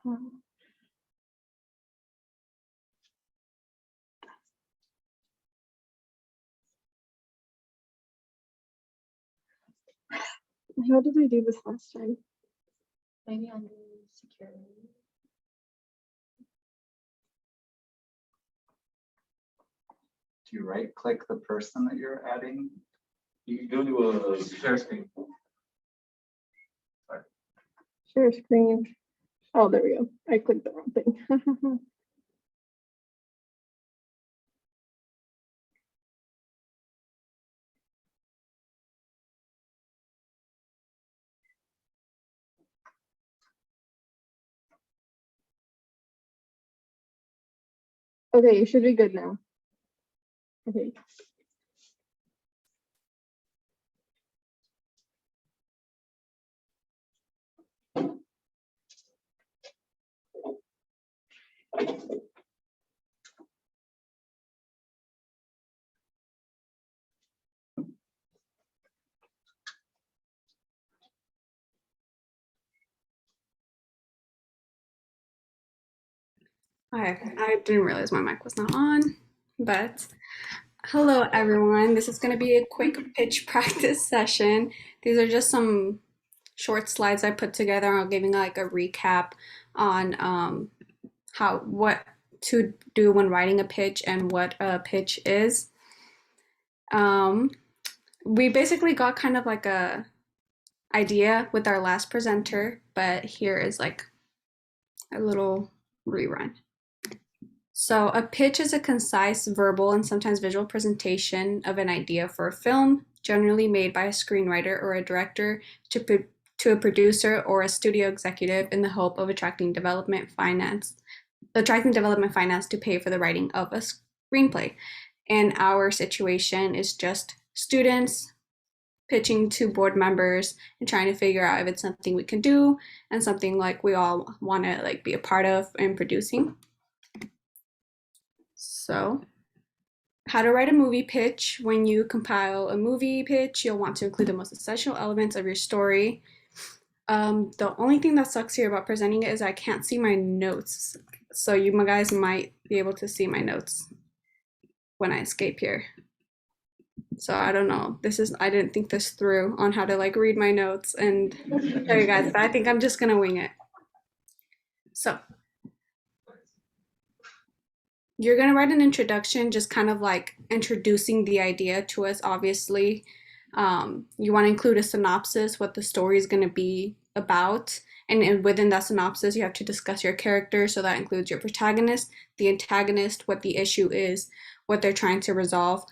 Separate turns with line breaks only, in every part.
How did I do this last time?
Maybe under security.
Do you right click the person that you're adding? You can go to a share screen.
Share screen. Oh, there we go. I clicked the wrong thing. Okay, you should be good now. Okay.
I didn't realize my mic was not on, but hello everyone. This is going to be a quick pitch practice session. These are just some short slides I put together. I'm giving like a recap on what to do when writing a pitch and what a pitch is. We basically got kind of like a idea with our last presenter, but here is like a little rerun. So a pitch is a concise verbal and sometimes visual presentation of an idea for a film, generally made by a screenwriter or a director to a producer or a studio executive in the hope of attracting development finance to pay for the writing of a screenplay. And our situation is just students pitching to board members and trying to figure out if it's something we can do and something like we all want to like be a part of in producing. So, how to write a movie pitch. When you compile a movie pitch, you'll want to include the most essential elements of your story. The only thing that sucks here about presenting it is I can't see my notes. So you guys might be able to see my notes when I escape here. So I don't know. I didn't think this through on how to like read my notes and show you guys, but I think I'm just gonna wing it. So you're going to write an introduction, just kind of like introducing the idea to us, obviously. You want to include a synopsis, what the story is going to be about. And within that synopsis, you have to discuss your character. So that includes your protagonist, the antagonist, what the issue is, what they're trying to resolve.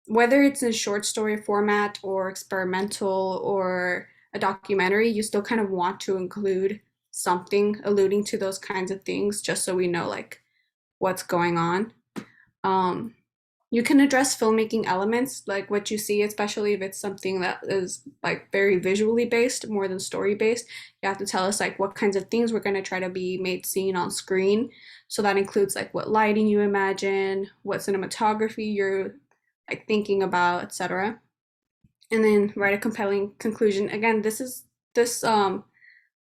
Whether it's in short story format or experimental or a documentary, you still kind of want to include something alluding to those kinds of things, just so we know like what's going on. You can address filmmaking elements like what you see, especially if it's something that is like very visually based more than story based. You have to tell us like what kinds of things we're going to try to be made seen on screen. So that includes like what lighting you imagine, what cinematography you're like thinking about, etc. And then write a compelling conclusion. Again, this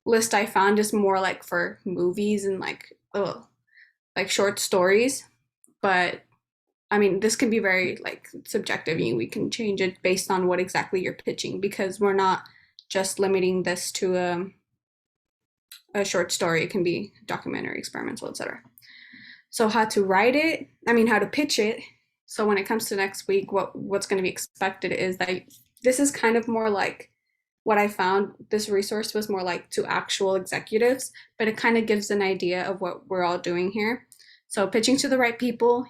list I found is more like for movies and like short stories, but I mean, this can be very like subjective. We can change it based on what exactly you're pitching, because we're not just limiting this to a short story. It can be documentary, experimental, etc. So how to write it, how to pitch it. So when it comes to next week, what's going to be expected is that this is kind of more like what I found. This resource was more like to actual executives, but it kind of gives an idea of what we're all doing here. So pitching to the right people.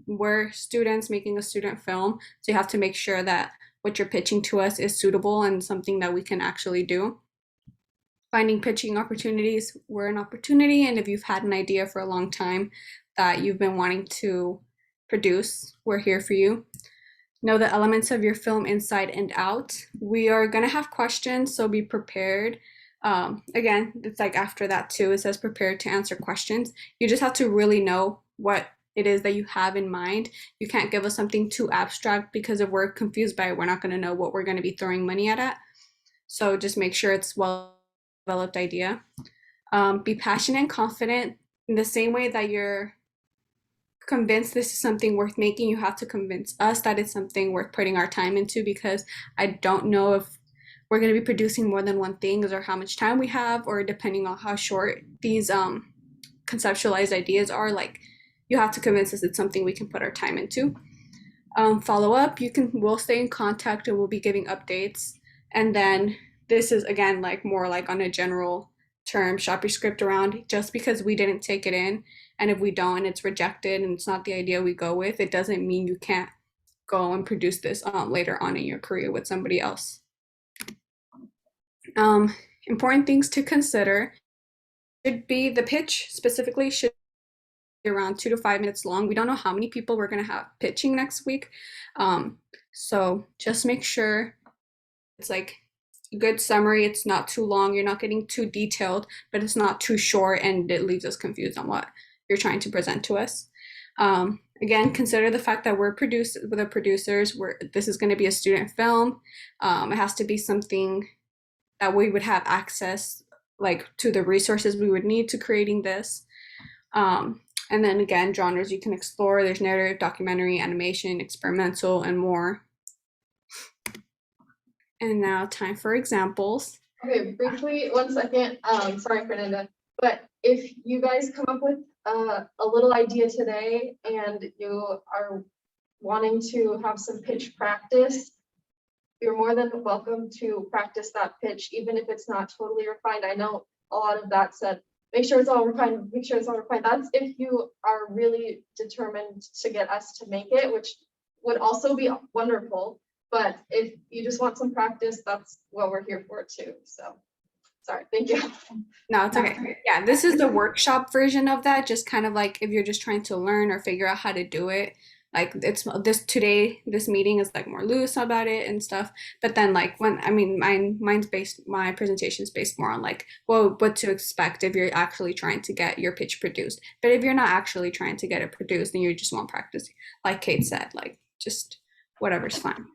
We're students making a student film, so you have to make sure that what you're pitching to us is suitable and something that we can actually do. Finding pitching opportunities. We're an opportunity, and if you've had an idea for a long time that you've been wanting to produce, we're here for you. Know the elements of your film inside and out. We are going to have questions, so be prepared. Again, it's like after that too, it says prepared to answer questions. You just have to really know what it is that you have in mind. You can't give us something too abstract, because if we're confused by it, we're not going to know what we're going to be throwing money at. So just make sure it's well developed idea. Be passionate and confident in the same way that you're convinced this is something worth making. You have to convince us that it's something worth putting our time into, because I don't know if we're going to be producing more than one thing or how much time we have, or depending on how short these conceptualized ideas are, like you have to convince us it's something we can put our time into. Follow up, we'll stay in contact and we'll be giving updates. And then this is again like more like on a general term, shop your script around. Just because we didn't take it in, and if we don't and it's rejected and it's not the idea we go with, it doesn't mean you can't go and produce this later on in your career with somebody else. Important things to consider should be the pitch specifically should be around 2 to 5 minutes long. We don't know how many people we're going to have pitching next week. So just make sure it's like a good summary. It's not too long. You're not getting too detailed, but it's not too short and it leaves us confused on what you're trying to present to us. Again, consider the fact that we're the producers. This is going to be a student film. It has to be something that we would have access like to the resources we would need to creating this. And then again, genres you can explore. There's narrative, documentary, animation, experimental, and more. And now time for examples.
Okay, briefly, 1 second. Sorry, Fernanda, but if you guys come up with a little idea today and you are wanting to have some pitch practice, you're more than welcome to practice that pitch, even if it's not totally refined. I know a lot of that said, make sure it's all refined, make sure it's all refined. That's if you are really determined to get us to make it, which would also be wonderful. But if you just want some practice, that's what we're here for too. So, sorry, thank you.
No, it's okay. Yeah, this is the workshop version of that. Just kind of like if you're just trying to learn or figure out how to do it. Like it's this meeting is like more loose about it and stuff. But then like my presentation is based more on like, well, what to expect if you're actually trying to get your pitch produced. But if you're not actually trying to get it produced and you just want practice, like Kate said, like just whatever's fine.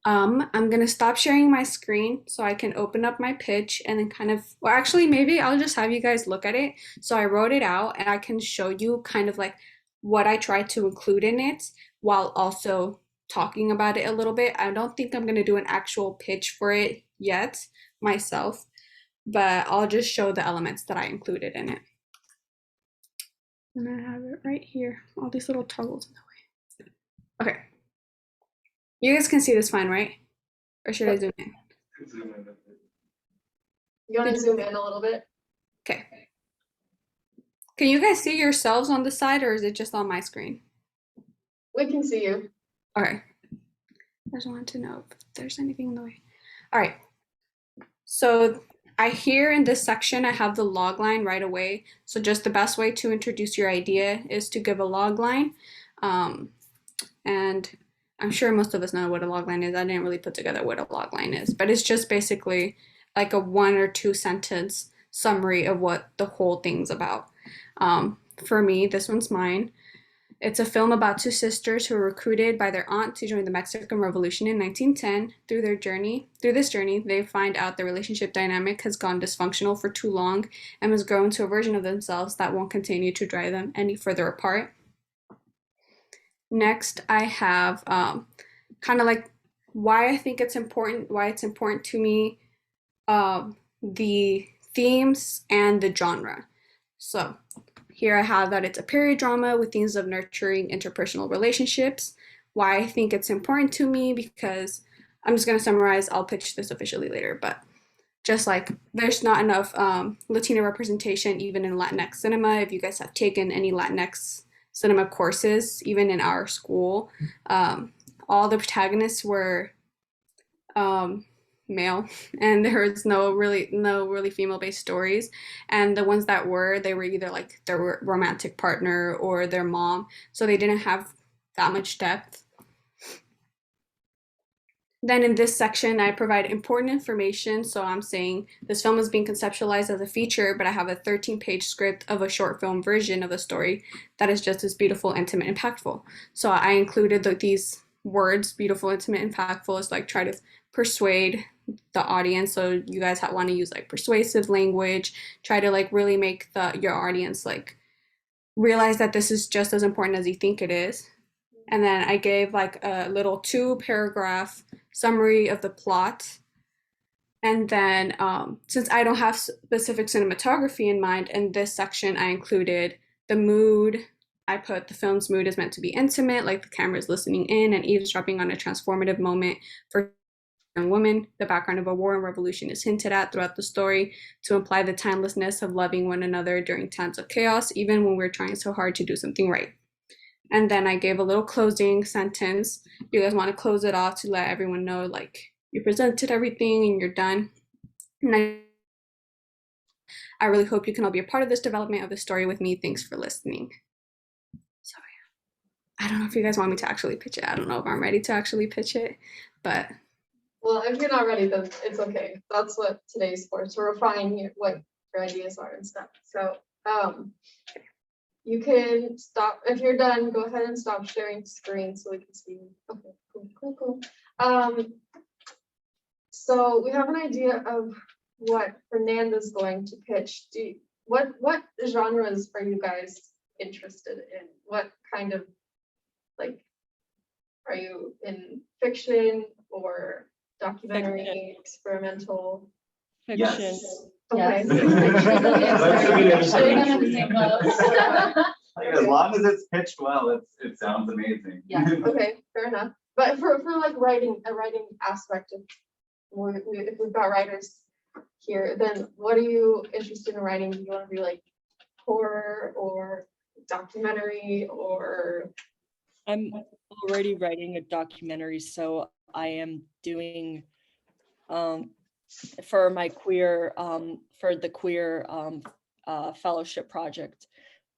I'm gonna stop sharing my screen so I can open up my pitch and then actually maybe I'll just have you guys look at it. So I wrote it out and I can show you kind of like what I tried to include in it while also talking about it a little bit. I don't think I'm gonna do an actual pitch for it yet myself, but I'll just show the elements that I included in it. And I have it right here, all these little toggles in the way. Okay. You guys can see this fine, right? Or should I zoom in?
You want to zoom in a little bit?
Okay. Can you guys see yourselves on the side, or is it just on my screen?
We can see you.
Okay. I just wanted to know if there's anything in the way. All right. So here in this section, I have the log line right away. So just the best way to introduce your idea is to give a log line. And I'm sure most of us know what a log line is. I didn't really put together what a log line is, but it's just basically like a 1 or 2 sentence summary of what the whole thing's about. For me, this one's mine. It's a film about 2 sisters who were recruited by their aunt to join the Mexican Revolution in 1910. Through this journey, they find out the relationship dynamic has gone dysfunctional for too long and has grown to a version of themselves that won't continue to drive them any further apart. Next, I have kind of like why I think it's important, why it's important to me, the themes and the genre. So here I have that it's a period drama with themes of nurturing interpersonal relationships. Why I think it's important to me, because I'm just going to summarize, I'll pitch this officially later, but just like there's not enough Latino representation even in Latinx cinema. If you guys have taken any Latinx cinema courses, even in our school, all the protagonists were male, and there was no really female-based stories, and the ones that they were either like their romantic partner or their mom, so they didn't have that much depth. Then in this section, I provide important information. So I'm saying this film is being conceptualized as a feature, but I have a 13-page script of a short film version of the story that is just as beautiful, intimate, impactful. So I included these words, beautiful, intimate, impactful, is like try to persuade the audience. So you guys want to use like persuasive language, try to like really make your audience like realize that this is just as important as you think it is. And then I gave like a little 2-paragraph summary of the plot. And then since I don't have specific cinematography in mind, in this section I included the mood. I put the film's mood is meant to be intimate, like the camera is listening in and eavesdropping on a transformative moment for a young woman. The background of a war and revolution is hinted at throughout the story to imply the timelessness of loving one another during times of chaos, even when we're trying so hard to do something right. And then I gave a little closing sentence. You guys want to close it off to let everyone know like you presented everything and you're done. And I really hope you can all be a part of this development of the story with me. Thanks for listening. So yeah, I don't know if you guys want me to actually pitch it. I don't know if I'm ready to actually pitch it, but
Well, if you're not ready, then it's okay. That's what today's for, to refine what your ideas are and stuff. So, you can stop, if you're done, go ahead and stop sharing screen so we can see. Okay, cool. So we have an idea of what Fernanda's going to pitch. What genres are you guys interested in? What kind of, like, are you in fiction or documentary,
Fiction.
experimental?
Fiction.
Yes.
Okay.
That's a good answer.
We're gonna say both.
Like, as long as it's pitched well, it sounds amazing.
Yeah.
Okay, fair enough. But for like writing, a writing aspect of, if we've got writers here, then what are you interested in writing? Do you want to be like horror or documentary or?
I'm already writing a documentary, so I am doing for my queer for the queer fellowship project.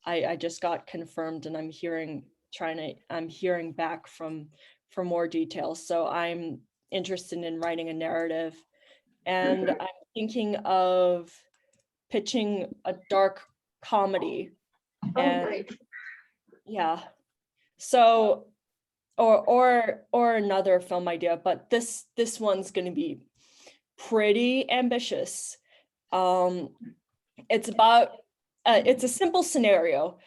I just got confirmed, and I'm hearing back from for more details. So I'm interested in writing a narrative, and I'm thinking of pitching a dark comedy.
Oh,
And
great.
yeah, so or another film idea, but this one's going to be pretty ambitious. It's about it's a simple scenario.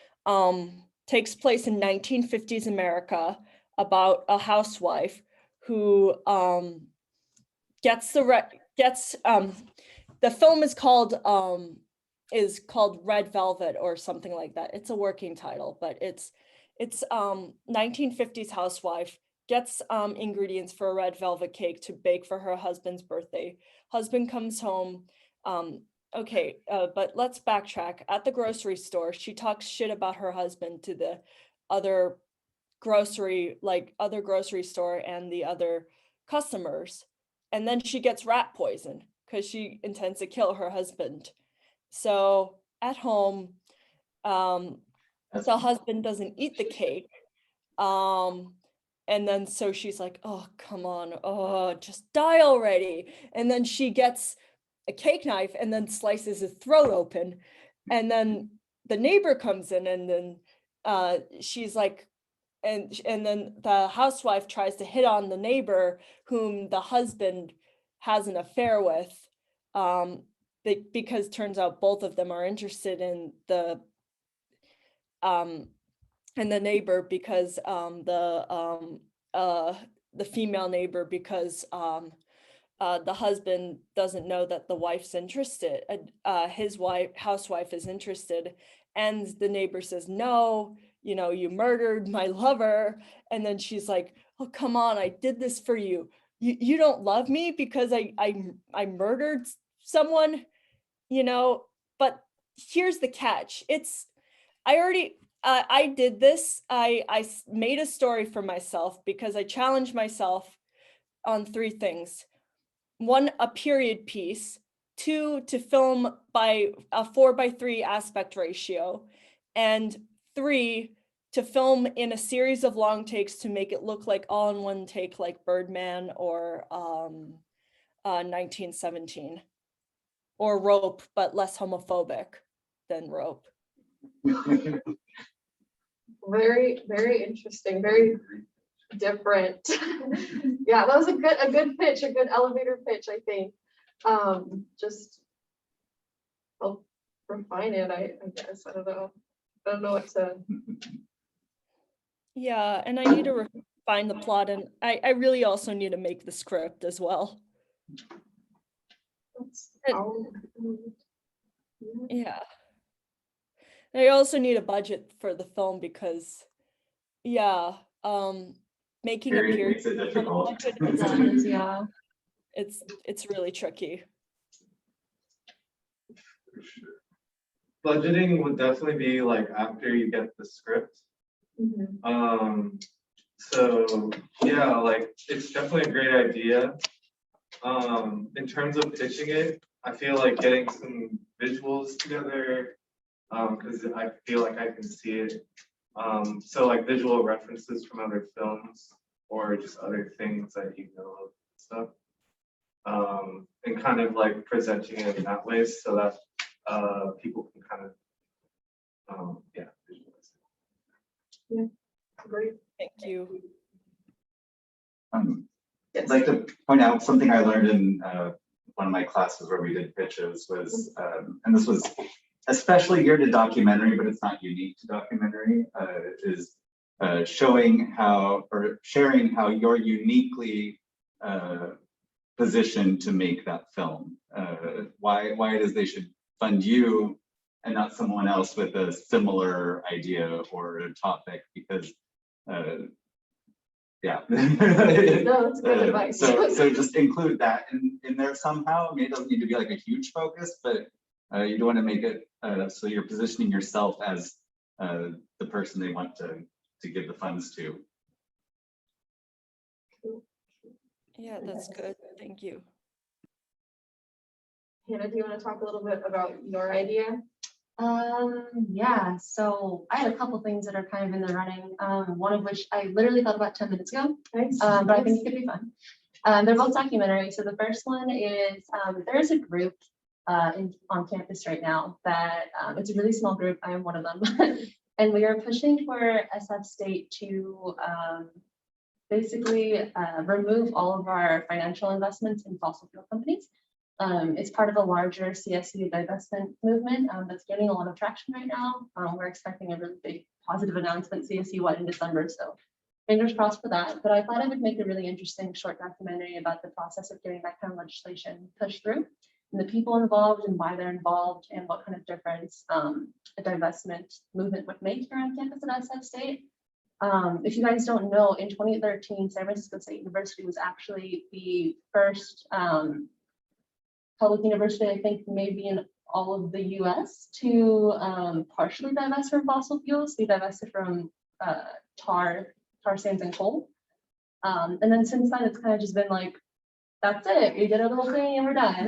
Takes place in 1950s America about a housewife who gets the film is called Red Velvet or something like that. It's a working title, but it's 1950s housewife gets ingredients for a red velvet cake to bake for her husband's birthday. Husband comes home. But let's backtrack. At the grocery store, she talks shit about her husband to the other grocery store and the other customers. And then she gets rat poison because she intends to kill her husband. So at home, the husband doesn't eat the cake. And then so she's like, oh, come on, oh, just die already. And then she gets a cake knife and then slices his throat open. And then the neighbor comes in, and then she's like, and then the housewife tries to hit on the neighbor whom the husband has an affair with, because turns out both of them are interested in the neighbor, because the female neighbor, because the husband doesn't know that the wife's interested, his housewife is interested, and the neighbor says, no, you murdered my lover. And then she's like, oh, come on, I did this for you. You don't love me because I murdered someone, but here's the catch. I did this. I made a story for myself because I challenged myself on 3 things. 1, a period piece. 2, to film by a 4:3 aspect ratio. And 3, to film in a series of long takes to make it look like all in one take, like Birdman or 1917. Or Rope, but less homophobic than Rope.
Very, very interesting. Very, different. Yeah, that was a good pitch, a good elevator pitch, I think. Just help refine it, I guess. I don't know what to.
Yeah, and I need to refine the plot, and I really also need to make the script as well. Yeah. I also need a budget for the film because, yeah, making a
Period
period
makes it
on a
difficult.
budget is,
Yeah.
it's really tricky.
For sure. Budgeting would definitely be like after you get the script. So yeah, like it's definitely a great idea. In terms of pitching it, I feel like getting some visuals together, because I feel like I can see it. So like visual references from other films or just other things that you know of and stuff. And kind of like presenting it in that way so that people can kind of yeah, visualize it.
Great.
Thank you.
I'd like to point out something I learned in one of my classes where we did pitches was, and this was especially geared to documentary, but it's not unique to documentary, is showing how or sharing how you're uniquely positioned to make that film. Why it is they should fund you and not someone else with a similar idea or a topic, because yeah.
No, that's good advice.
So just include that in there somehow. I mean, it doesn't need to be like a huge focus, but you don't want to make it so you're positioning yourself as the person they want to give the funds to.
Yeah, that's good. Thank you.
Hannah, do you want to talk a little bit about your idea?
Yeah, so I had a couple things that are kind of in the running, one of which I literally thought about 10 minutes ago,
Nice.
but I think it could be fun. They're both documentaries. So the first one is, there's a group on campus right now that it's a really small group. I am one of them. And we are pushing for SF State to basically remove all of our financial investments in fossil fuel companies. It's part of a larger CSU divestment movement that's gaining a lot of traction right now. We're expecting a really big positive announcement CSU-wide in December, so fingers crossed for that. But I thought I would make a really interesting short documentary about the process of getting that kind of legislation pushed through, and the people involved and why they're involved, and what kind of difference a divestment movement would make here on campus at SF State. If you guys don't know, in 2013, San Francisco State University was actually the first public university, I think maybe in all of the US, to partially divest from fossil fuels. We divested from tar sands and coal. And then since then, it's kind of just been like, that's it, we did a little thing and we're done.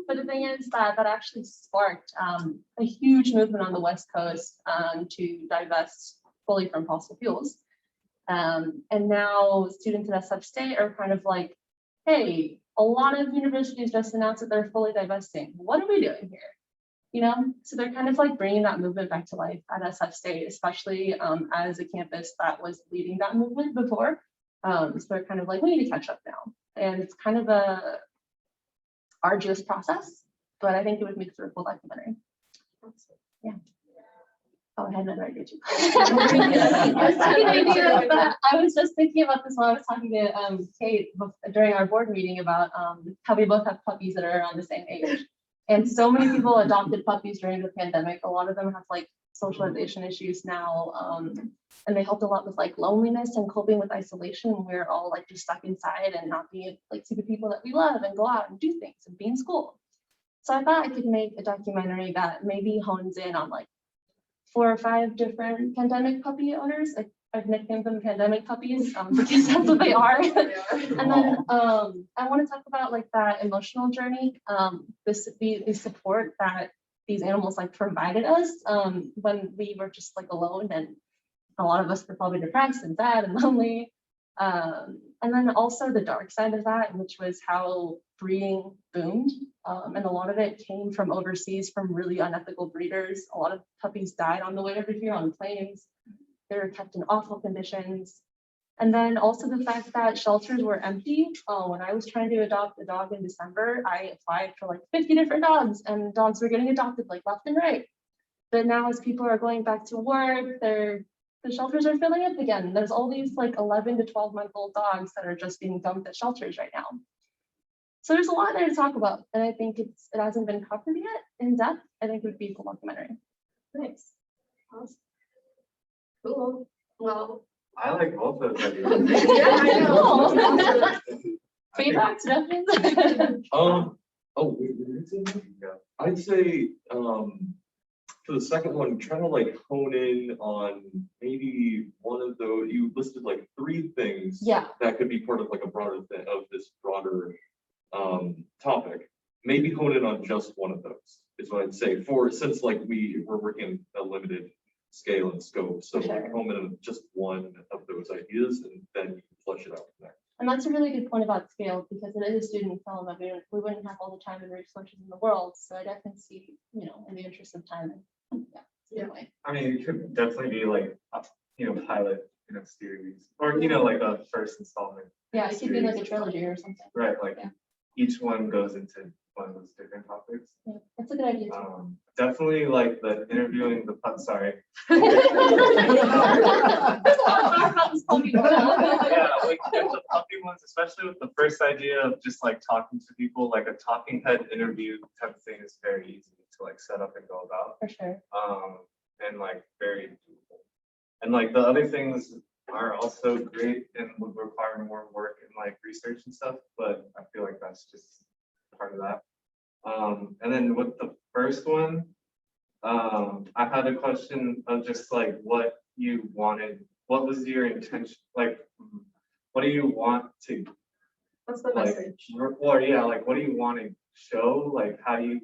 But the thing is that actually sparked a huge movement on the West Coast to divest fully from fossil fuels. And now students at SF State are kind of like, hey, a lot of universities just announced that they're fully divesting. What are we doing here? You know, so they're kind of like bringing that movement back to life at SF State, especially as a campus that was leading that movement before. So they're kind of like, we need to catch up now. And it's kind of a arduous process, but I think it would make for a cool documentary. Yeah. Oh, I had another idea too. I was just thinking about this while I was talking to Kate during our board meeting about how we both have puppies that are around the same age. And so many people adopted puppies during the pandemic. A lot of them have like socialization issues now. And they helped a lot with like loneliness and coping with isolation when we're all like just stuck inside and not being like see the people that we love and go out and do things and be in school. So I thought I could make a documentary that maybe hones in on like 4 or 5 different pandemic puppy owners. I've nicknamed them pandemic puppies because that's what they are. And then I want to talk about like that emotional journey, the support that these animals like provided us when we were just like alone, and a lot of us were probably depressed and sad and lonely. And then also the dark side of that, which was how breeding boomed. And a lot of it came from overseas, from really unethical breeders. A lot of puppies died on the way over here on planes. They were kept in awful conditions. And then also the fact that shelters were empty. When I was trying to adopt a dog in December, I applied for like 50 different dogs, and dogs were getting adopted like left and right. But now as people are going back to work, the shelters are filling up again. There's all these like 11 to 12-month-old dogs that are just being dumped at shelters right now. So there's a lot there to talk about, and I think it hasn't been covered yet in depth. I think it would be a cool documentary.
Nice. Awesome. Cool. Well,
I like both of them.
yeah, I know.
Feedback, suggestions?
Oh, wait, where is it?
Yeah.
I'd say, for the second one, trying to like hone in on maybe one of those, you listed like 3 things.
Yeah.
That could be part of like a broader thing of this broader topic. Maybe hone in on just one of those is what I'd say since like we're working a limited scale and scope. So
For sure.
like hone in on just one of those ideas and then you can flesh it out from there.
And that's a really good point about scale, because it is a student film. I mean, we wouldn't have all the time and resources in the world. So I definitely see, in the interest of time. Yeah, it's a good way.
I mean, it could definitely be like, pilot in a series, or, like a first installment.
Yeah, it could be like a trilogy or something.
Right, like
Yeah.
each one goes into one of those different topics.
Yeah, that's a good idea too.
Definitely like the interviewing the sorry. Yeah, like the puppy ones, especially with the first idea of just like talking to people, like a talking head interview type of thing is very easy to like set up and go about.
For sure.
And like very doable. And like the other things are also great and would require more work and like research and stuff, but I feel like that's just part of that. And then with the first one, I had a question of just like what you wanted, what was your intention, like what do you want to
What's the
like,
message?
or yeah, like what do you want to show? Like how do you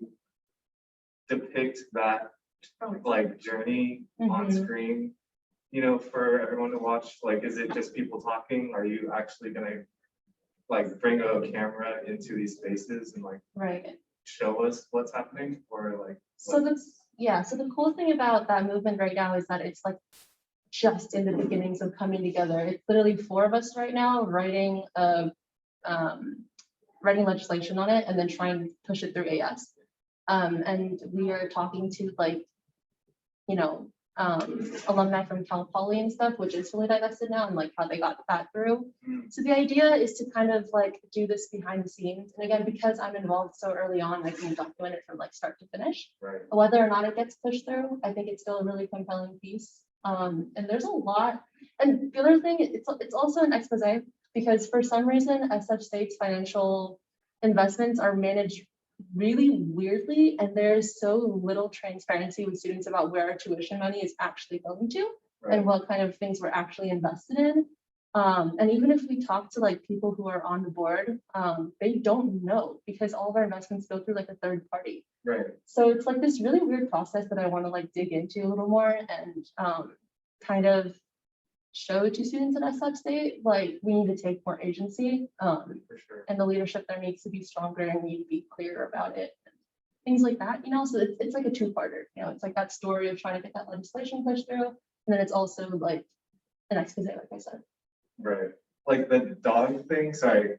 depict that like journey on
Mhm.
screen, for everyone to watch? Like, is it just people talking? Are you actually gonna like bring a camera into these spaces and like
Right.
show us what's happening, or like?
So so the cool thing about that movement right now is that it's like just in the beginnings of coming together. It's literally 4 of us right now writing legislation on it and then trying to push it through AS. And we are talking to like, alumni from Cal Poly and stuff, which is fully divested now, and like how they got that through. So the idea is to kind of like do this behind the scenes. And again, because I'm involved so early on, I can document it from like start to finish.
Right.
Whether or not it gets pushed through, I think it's still a really compelling piece. And there's a lot. And the other thing, it's also an expose, because for some reason, SF State's financial investments are managed really weirdly, and there's so little transparency with students about where our tuition money is actually going to and what kind of things we're actually invested in. And even if we talk to like people who are on the board, they don't know, because all of our investments go through like a third party.
Right.
So it's like this really weird process that I want to like dig into a little more and kind of show to students at SF State, like we need to take more agency,
For sure.
and the leadership there needs to be stronger and we need to be clear about it. Things like that, so it's like a 2-parter, it's like that story of trying to get that legislation pushed through. And then it's also like an expose, like I said.
Right. Like the dog thing, sorry.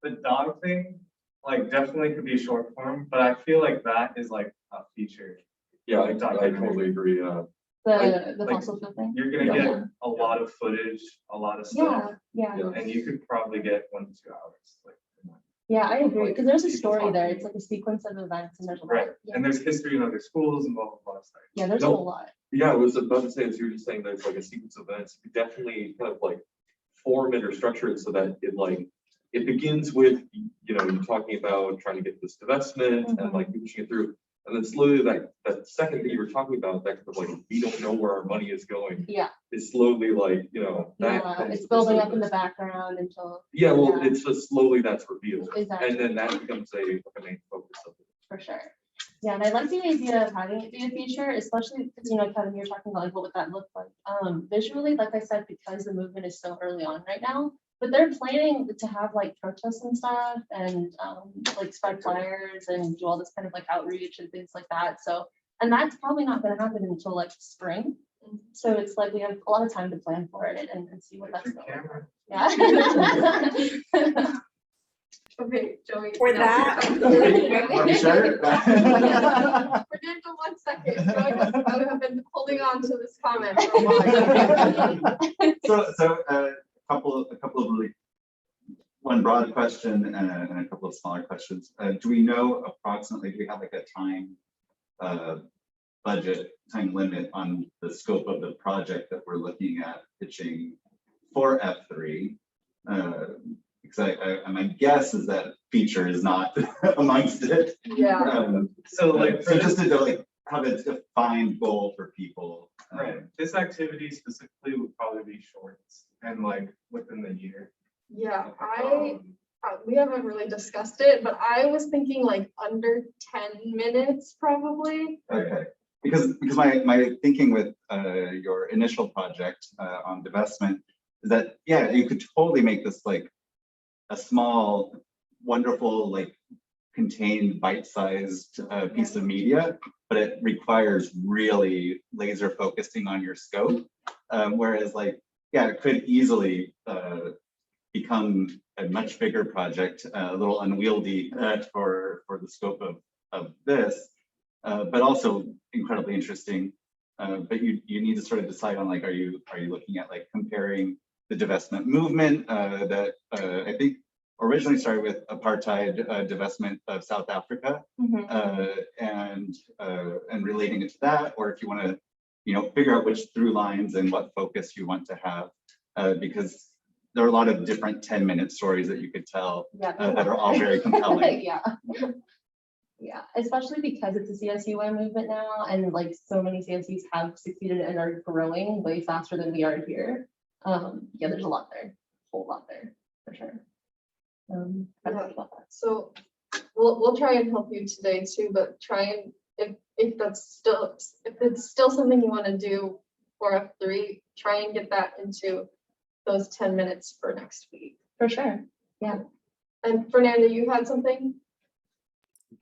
The dog thing, like definitely could be short form, but I feel like that is like a feature.
Yeah, I totally agree.
The
Like-
fossil fuel thing.
You're gonna get a lot of footage, a lot of stuff,
Yeah,
and you could probably get 1 to 2 hours. Like,
I agree, because there's a
People
story there.
talking.
It's like a sequence of events and there's a lot.
right,
Yeah,
and there's history in other schools and blah, blah, blah. Sorry.
yeah, there's a
No.
whole lot.
Yeah, I was about to say, as you were just saying, there's like a sequence of events, you definitely kind of like form it or structure it so that it begins with, you talking about trying to get this divestment and like pushing it through. And then slowly that second thing you were talking about, that kind of like, we don't know where our money is going,
Yeah,
is slowly like, that. comes
it's
to the
building up in the
surface.
background until,
Yeah, well,
yeah.
it's just slowly that's revealed.
Exactly.
And then that becomes a main focus of it.
for sure. Yeah, and I like the idea of having it be a feature, especially because, Kevin, you're talking about like what would that look like? Visually, like I said, because the movement is so early on right now, but they're planning to have like protests and stuff and like spread flyers and do all this kind of like outreach and things like that. So, and that's probably not gonna happen until like spring. So it's like we have a lot of time to plan for it and see what that's
Your
going.
camera.
Yeah.
Okay, Joey.
For
now
that-
Are you sure?
Fernando, 1 second. Joey I've been holding on to this comment for a while.
So a couple of really, one broad question and a couple of smaller questions. Do we know approximately, do we have like a time budget, time limit on the scope of the project that we're looking at pitching for F3? Because my guess is that feature is not amongst it.
Yeah,
So like,
So just to like have a defined goal for people.
right, this activity specifically would probably be shorts and like within the year.
yeah,
Um,
we haven't really discussed it, but I was thinking like under 10 minutes probably.
Okay, because my thinking with your initial project on divestment is that, yeah, you could totally make this like a small, wonderful, like contained bite-sized piece of media, but it requires really laser focusing on your scope. Whereas like, yeah, it could easily become a much bigger project, a little unwieldy for the scope of this, but also incredibly interesting. But you need to sort of decide on like, are you looking at like comparing the divestment movement that I think originally started with apartheid divestment of South Africa, and relating it to that, or if you want to, figure out which through lines and what focus you want to have, because there are a lot of different 10-minute stories that you could tell that are all very compelling.
Yeah. Yeah, especially because it's a CSUI movement now, and like so many CSUs have succeeded and are growing way faster than we are here. Yeah, there's a lot there, a whole lot there, for sure. I don't know about that.
So we'll try and help you today too, but try and if it's still something you want to do for F3, try and get that into those 10 minutes for next week.
For sure, yeah.
And Fernanda, you had something?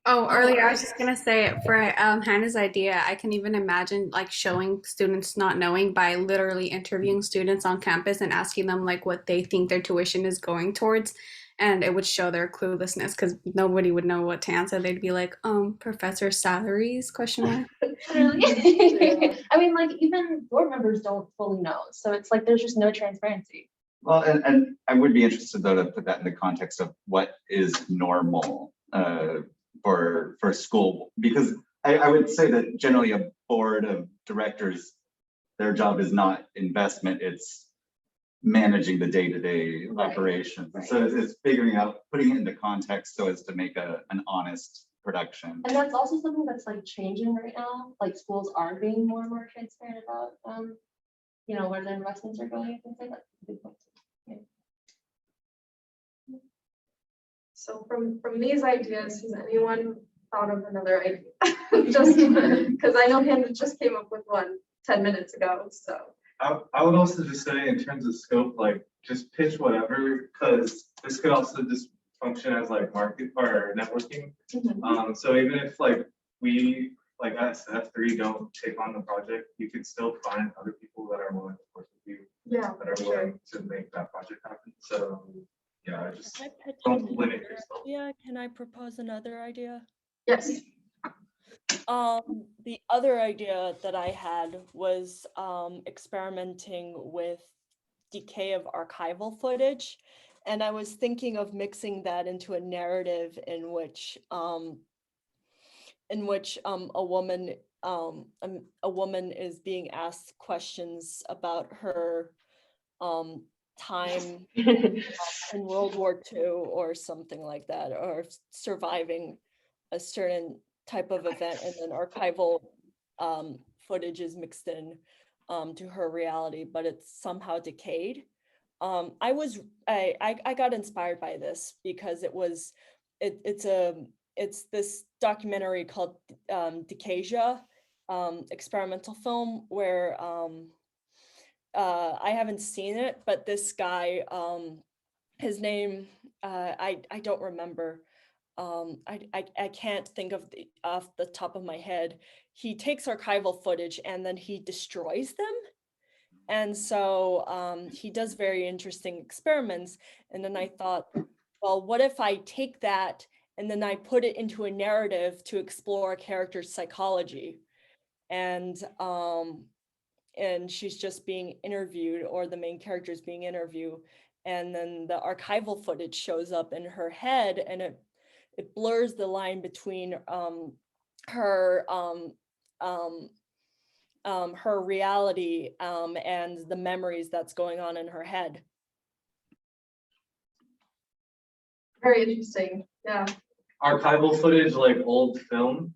Oh, earlier I was just gonna say for Hannah's idea, I can even imagine like showing students not knowing by literally interviewing students on campus and asking them like what they think their tuition is going towards, and it would show their cluelessness because nobody would know what to answer. They'd be like, professor salaries, question mark.
Really? I mean, like even board members don't fully know, so it's like there's just no transparency.
Well, and I would be interested though to put that in the context of what is normal for school, because I would say that generally a board of directors, their job is not investment, it's managing the day-to-day
Right,
operations.
right.
So it's figuring out, putting it into context so as to make an honest production.
And that's also something that's like changing right now. Like schools are being more and more transparent about, where their investments are going and things like that. Good point. Yeah.
So from these ideas, has anyone thought of another idea? Just because I know Hannah just came up with one 10 minutes ago, so.
I would also just say in terms of scope, like just pitch whatever, because this could also just function as like market or networking. So even if like we, like us, F3 don't take on the project, you could still find other people that are willing to work with you,
Yeah,
that are willing to make that project happen. So yeah, just
Can I pitch
don't
in
limit
another
yourself.
idea? Can I propose another idea?
yes.
The other idea that I had was experimenting with decay of archival footage. And I was thinking of mixing that into a narrative in which a woman is being asked questions about her time in World War II or something like that, or surviving a certain type of event, and then archival footage is mixed in to her reality, but it's somehow decayed. I got inspired by this because it's this documentary called Decasia, experimental film where I haven't seen it, but this guy, his name, I don't remember, I can't think of off the top of my head. He takes archival footage and then he destroys them. And so he does very interesting experiments. And then I thought, well, what if I take that and then I put it into a narrative to explore a character's psychology? And she's just being interviewed, or the main character is being interviewed. And then the archival footage shows up in her head, and it blurs the line between her her reality and the memories that's going on in her head.
Very interesting, yeah.
Archival footage, like old film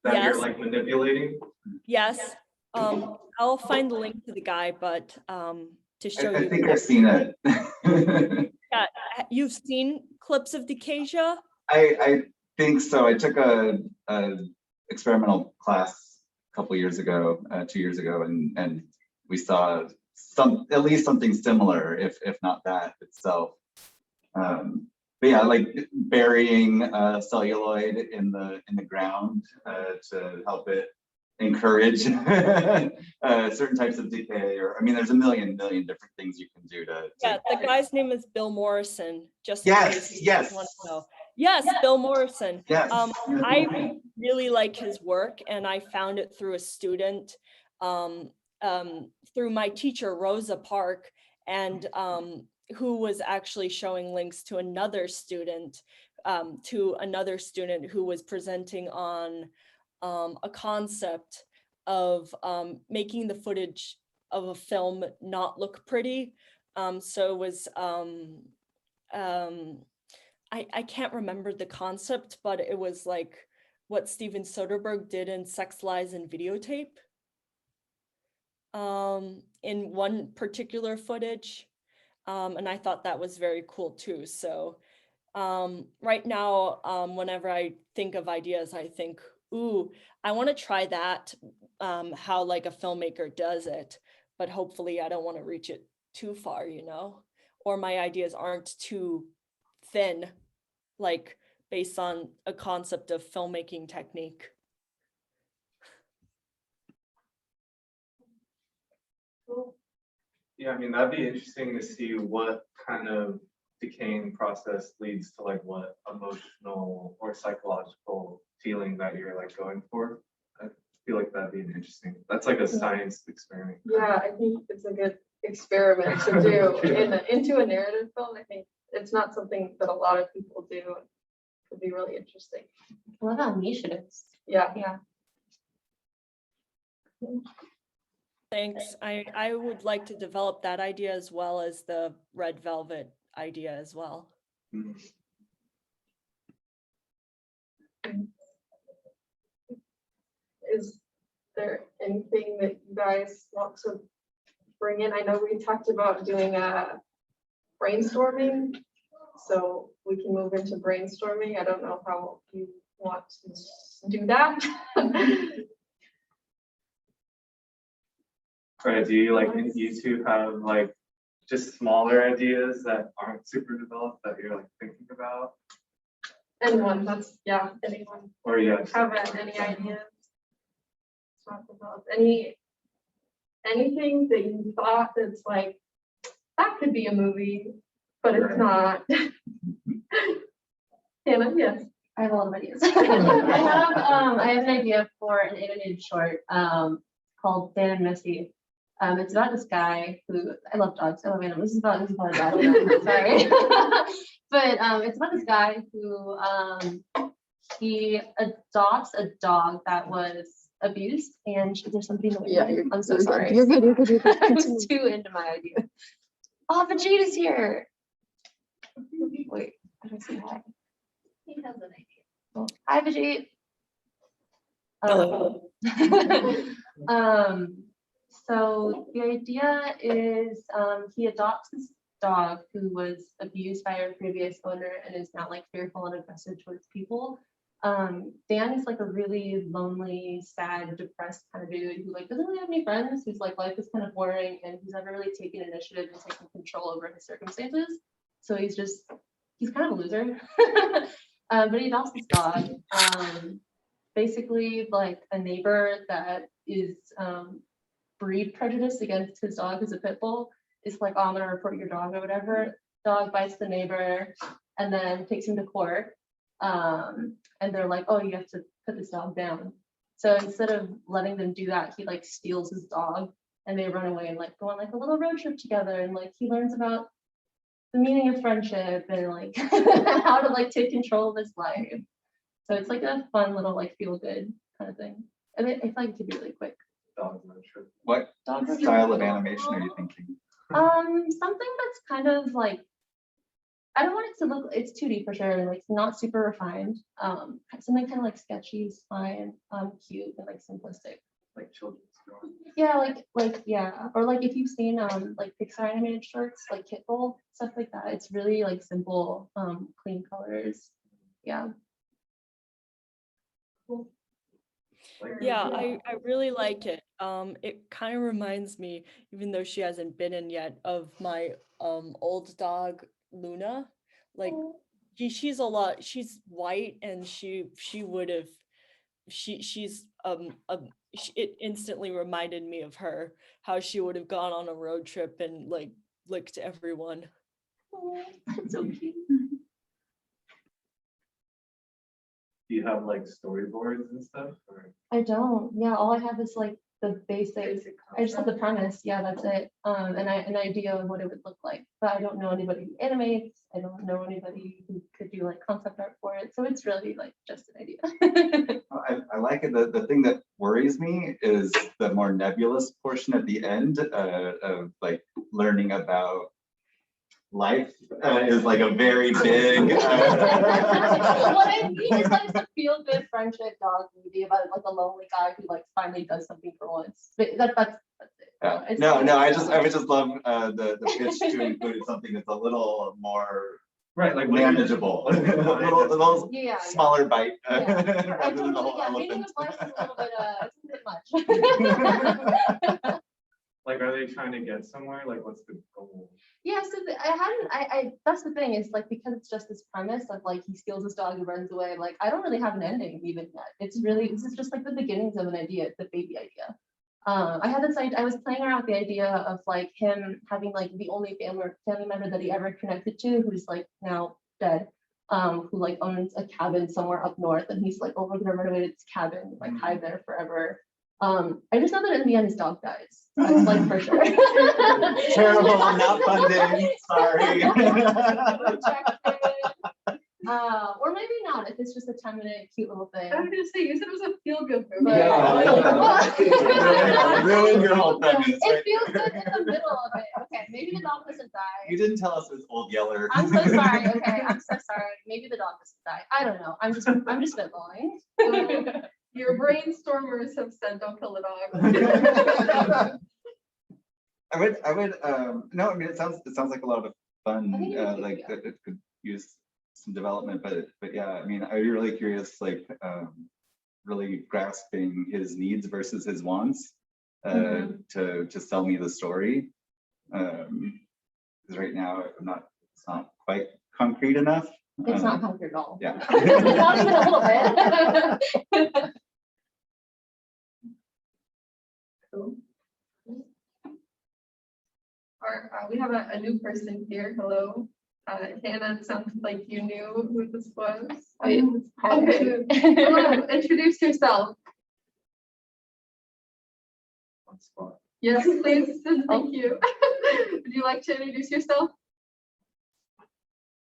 that
Yes.
you're like manipulating.
Yes, I'll find the link to the guy, but to show
I
you.
think I've seen it.
Yeah, you've seen clips of Decasia?
I think so. I took a experimental class a couple years ago, 2 years ago, and we saw at least something similar, if not that itself. But yeah, like burying celluloid in the ground to help it encourage certain types of decay, or I mean, there's a million different things you can do to.
Yeah, the guy's name is Bill Morrison. Just in
Yes,
case you
yes.
want to know. Yes, Bill Morrison.
Yes.
I really like his work, and I found it through a student, through my teacher Rosa Park, and who was actually showing links to another student who was presenting on a concept of making the footage of a film not look pretty. So it was I can't remember the concept, but it was like what Steven Soderbergh did in Sex, Lies, and Videotape. In one particular footage. And I thought that was very cool too. So right now, whenever I think of ideas, I think, ooh, I want to try that, how like a filmmaker does it, but hopefully I don't want to reach it too far, or my ideas aren't too thin, like based on a concept of filmmaking technique.
Yeah, I mean, that'd be interesting to see what kind of decaying process leads to like what emotional or psychological feeling that you're like going for. I feel like that'd be interesting. That's like a science experiment.
Yeah, I think it's a good experiment to do into a narrative film. I think it's not something that a lot of people do. It could be really interesting.
I love how niche it is.
Yeah.
Yeah.
Thanks. I would like to develop that idea as well as the red velvet idea as well.
Mhm.
Is there anything that you guys want to bring in? I know we talked about doing a brainstorming, so we can move into brainstorming. I don't know how you want to do that.
Right, do you like you two have like just smaller ideas that aren't super developed that you're like thinking about?
Anyone, anyone.
Or yeah.
Have any ideas? Talk about anything that you thought that's like, that could be a movie, but it's not. Hannah, yes.
I have a lot of ideas. I have an idea for an animated short called Dan and Missy. It's about this guy who, I love dogs. I love animals. This is about a dog. Sorry. But it's about this guy who he adopts a dog that was abused, and there's somebody in the way.
Yeah,
I'm so sorry.
You're good.
I was too into my idea. Oh, Vegeta's here. Wait, how do I say hi?
He has an idea.
Oh, hi, Vegeta.
Hello.
So the idea is he adopts this dog who was abused by her previous owner and is now like fearful and aggressive towards people. Dan is like a really lonely, sad, depressed kind of dude who like doesn't really have any friends, whose like life is kind of boring, and who's never really taken initiative and taken control over his circumstances. So he's kind of a loser. But he lost his dog. Basically, like a neighbor that is breed prejudice against his dog as a pit bull is like, oh, I'm gonna report your dog or whatever. Dog bites the neighbor and then takes him to court. And they're like, oh, you have to put this dog down. So instead of letting them do that, he like steals his dog and they run away and like go on like a little road trip together. And like he learns about the meaning of friendship and like how to like take control of his life. So it's like a fun little like feel good kind of thing. And I feel like it could be really quick.
Dogs, I'm sure.
What
Dogs are
style of
really
animation are you thinking?
Something that's kind of like, I don't want it to look, it's 2D for sure, like not super refined. Something kind of like sketchy is fine, cute and like simplistic.
Like children's drawing.
Yeah, yeah, or like if you've seen like Pixar animated shorts, like Kitbull, stuff like that. It's really like simple, clean colors. Yeah. Cool.
Yeah, I really like it. It kind of reminds me, even though she hasn't been in yet, of my old dog Luna. Like she's white and she's it instantly reminded me of her, how she would have gone on a road trip and like licked everyone.
Oh, that's so cute.
Do you have like storyboards and stuff or?
I don't. Yeah, all I have is like the basic. I just have the premise. Yeah, that's it. And an idea of what it would look like. But I don't know anybody who animates. I don't know anybody who could do like concept art for it. So it's really like just an idea.
I like it. The thing that worries me is the more nebulous portion at the end of like learning about life is like a very big.
What I mean is like it's a feel good friendship dog movie about like a lonely guy who like finally does something for once. But that's it.
Yeah.
It's
No,
like-
no, I would just love the pitch to include something that's a little more
Right, like.
manageable, a little
Yeah.
smaller bite
Yeah.
rather than the whole
Yeah, meaning
elephant.
of life is a little bit much.
Like, are they trying to get somewhere? Like, what's the goal?
Yeah, so I that's the thing, is like, because it's just this premise of like he steals his dog and runs away, like I don't really have an ending even yet. This is just like the beginnings of an idea, the baby idea. I had this idea, I was playing around with the idea of like him having like the only family member that he ever connected to, who's like now dead, who like owns a cabin somewhere up north, and he's like, oh, we're gonna renovate this cabin, like hide there forever. I just know that in the end his dog dies. That's like for sure.
Terrible, not funding, sorry.
Or maybe not, if it's just a 10-minute cute little thing.
I was gonna say, you said it was a feel-good movie.
But-
Ruined your whole premise.
It feels good in the middle of it. Okay, maybe the dog doesn't
You
die.
didn't tell us it was Old Yeller.
I'm so sorry. Okay, I'm so sorry. Maybe the dog doesn't die. I don't know. I'm just spitballing.
Your brainstormers have said don't kill the dog.
I would, no, I mean, it sounds like a lot of
I
fun,
think it would be,
like
yeah.
that it could use some development, but yeah, I mean, I'd be really curious, like, really grasping his needs versus his wants, to sell me the story. Because right now, it's not quite concrete enough.
It's not concrete at all.
Yeah.
Not even a little bit.
Cool. We have a new person here. Hello. Hannah, it sounds like you knew who this was.
Wait,
Okay. Hello, introduce yourself.
On spot.
Yes, please. Thank you. Would you like to introduce yourself?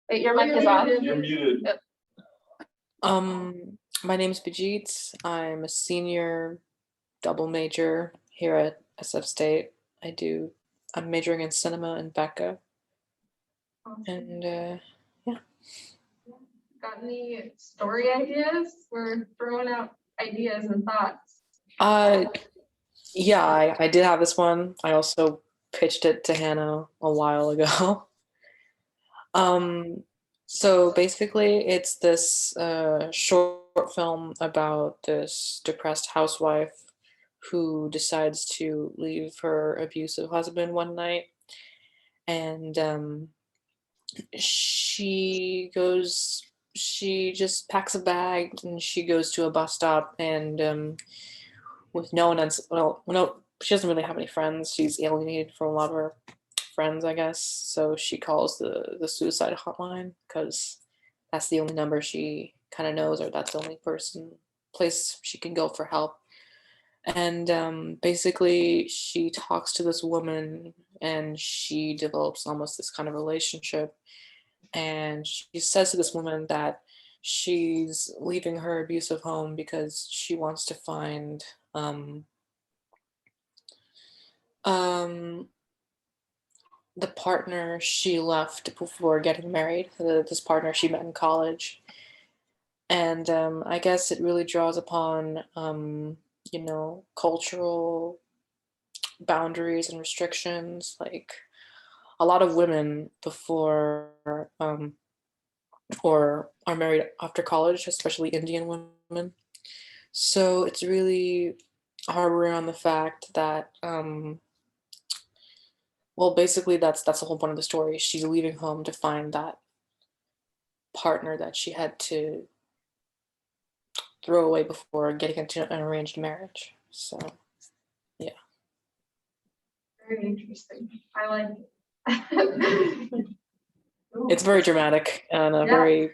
Wait, your mic is off.
You're muted.
My name's Bijit. I'm a senior double major here at SF State. I'm majoring in cinema and BACA. And
Got any story ideas? We're throwing out ideas and thoughts.
yeah, I did have this one. I also pitched it to Hannah a while ago. So basically it's this short film about this depressed housewife who decides to leave her abusive husband one night, and she she just packs a bag and she goes to a bus stop and with no one else. Well, no, she doesn't really have any friends. She's alienated from a lot of her friends, I guess. So she calls the suicide hotline because that's the only number she kind of knows, or that's the only place she can go for help. And basically, she talks to this woman, and she develops almost this kind of relationship. And she says to this woman that she's leaving her abusive home because she wants to find the partner she left before getting married, this partner she met in college. And I guess it really draws upon, cultural boundaries and restrictions. Like a lot of women before or are married after college, especially Indian women. So it's really harboring on the fact that, well, basically that's the whole point of the story. She's leaving home to find that partner that she had to throw away before getting into an arranged marriage. So, yeah.
Very interesting. I like it.
It's very dramatic and
Yeah.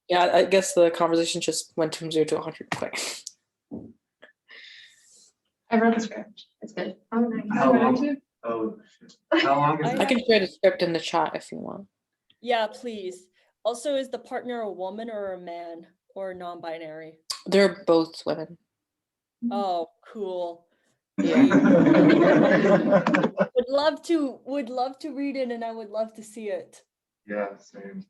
yeah, I guess the conversation just went from 0 to 100 quick.
I read the script. It's good.
Oh, nice.
How
What
long?
did you?
Oh, shit. How long is
I can share the script in the chat if you want.
Yeah, please. Also, is the partner a woman or a man or non-binary?
They're both women.
Oh, cool.
Yeah.
Would love to read it, and I would love to see it.
Yeah, same.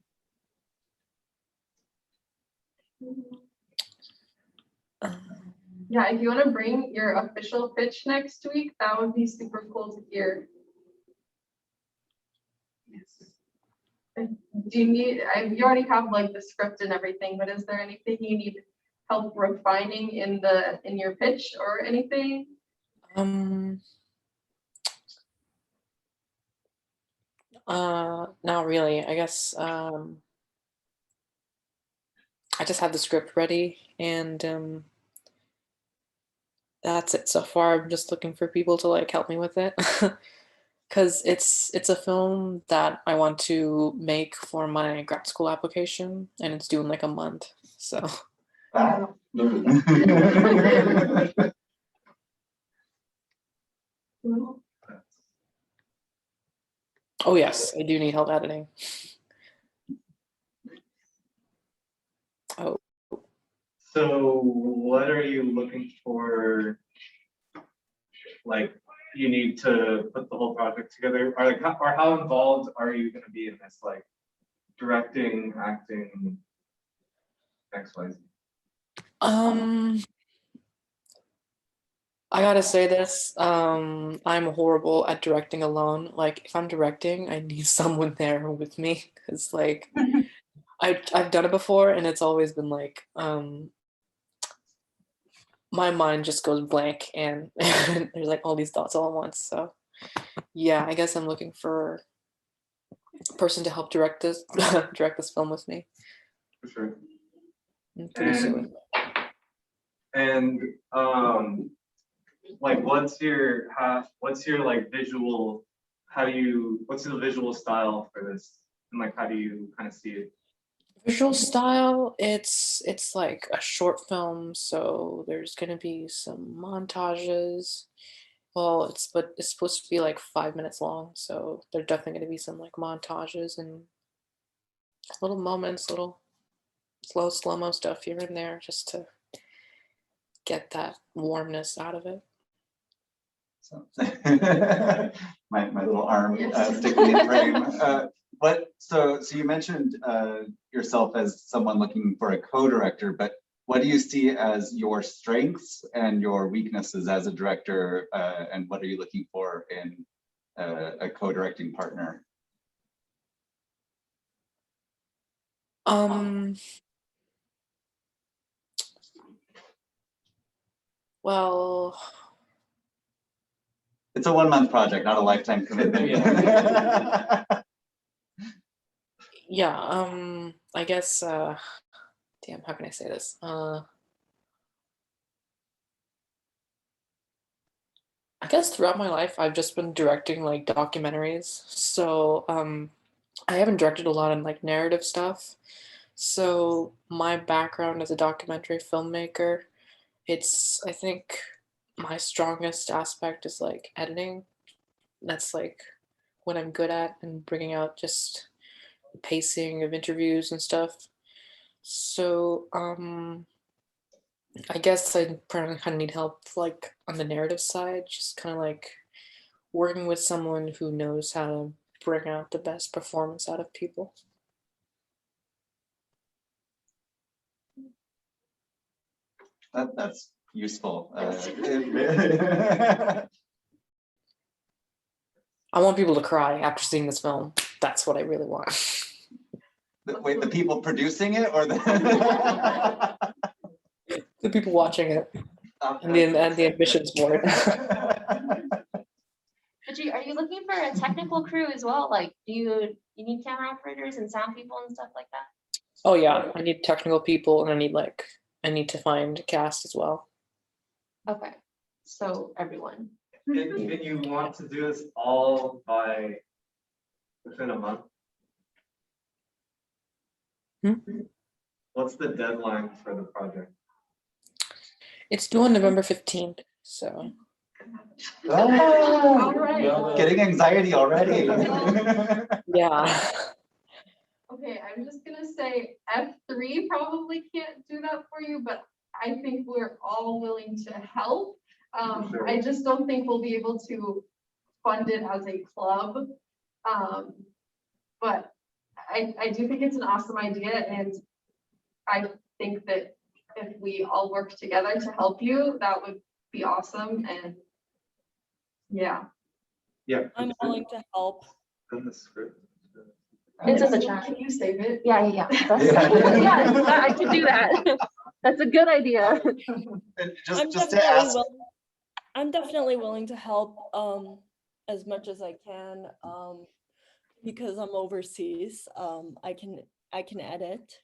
Yeah, if you want to bring your official pitch next week, that would be super cool to hear. Do you need, you already have like the script and everything, but is there anything you need help refining in your pitch or anything?
Not really. I guess I just have the script ready and that's it so far. I'm just looking for people to like help me with it. Because it's a film that I want to make for my grad school application, and it's due in like a month. So
Wow.
oh yes, I do need help editing. Oh,
So what are you looking for? Like, you need to put the whole project together, or like, how involved are you gonna be in this, like, directing, acting, X, Y, Z?
I gotta say this. I'm horrible at directing alone. Like if I'm directing, I need someone there with me because like I've done it before and it's always been like my mind just goes blank and there's like all these thoughts all at once. So yeah, I guess I'm looking for a person to help direct this direct this film with me.
For sure.
And produce it with me.
And like, what's your like visual? What's the visual style for this? And like, how do you kind of see it?
Visual style, it's like a short film, so there's gonna be some montages. Well, it's supposed to be like 5 minutes long, so there's definitely gonna be some like montages and little moments, little slow-mo stuff here and there just to get that warmness out of it.
So, my little arm
Yes.
sticking in frame. So you mentioned yourself as someone looking for a co-director, but what do you see as your strengths and your weaknesses as a director, and what are you looking for in a co-directing partner?
Well,
It's a 1 month project, not a lifetime commitment.
yeah, I guess damn, how can I say this? I guess throughout my life I've just been directing like documentaries. So I haven't directed a lot of like narrative stuff. So my background as a documentary filmmaker, it's I think my strongest aspect is like editing. That's like what I'm good at and bringing out just the pacing of interviews and stuff. So I guess I probably kind of need help like on the narrative side, just kind of like working with someone who knows how to bring out the best performance out of people.
That's useful.
I want people to cry after seeing this film. That's what I really want.
Wait, the people producing it or the?
The people watching it and the admissions board.
Are you looking for a technical crew as well? Like, do you need camera operators and sound people and stuff like that?
Oh yeah, I need technical people and I need to find cast as well.
Okay, so everyone.
And you want to do this all by within a month? What's the deadline for the project?
It's due on November 15th, so
Ah,
Alright.
getting anxiety already.
yeah.
Okay, I'm just gonna say F3 probably can't do that for you, but I think we're all willing to help.
Sure.
I just don't think we'll be able to fund it as a club. But I do think it's an awesome idea, and I think that if we all work together to help you, that would be awesome, and yeah.
Yeah.
I'm willing to help.
In the script.
It's in the chat.
Can you save it?
Yeah.
Yeah.
I can do that. That's a good idea.
Just to ask.
I'm definitely willing to help as much as I can because I'm overseas. I can edit.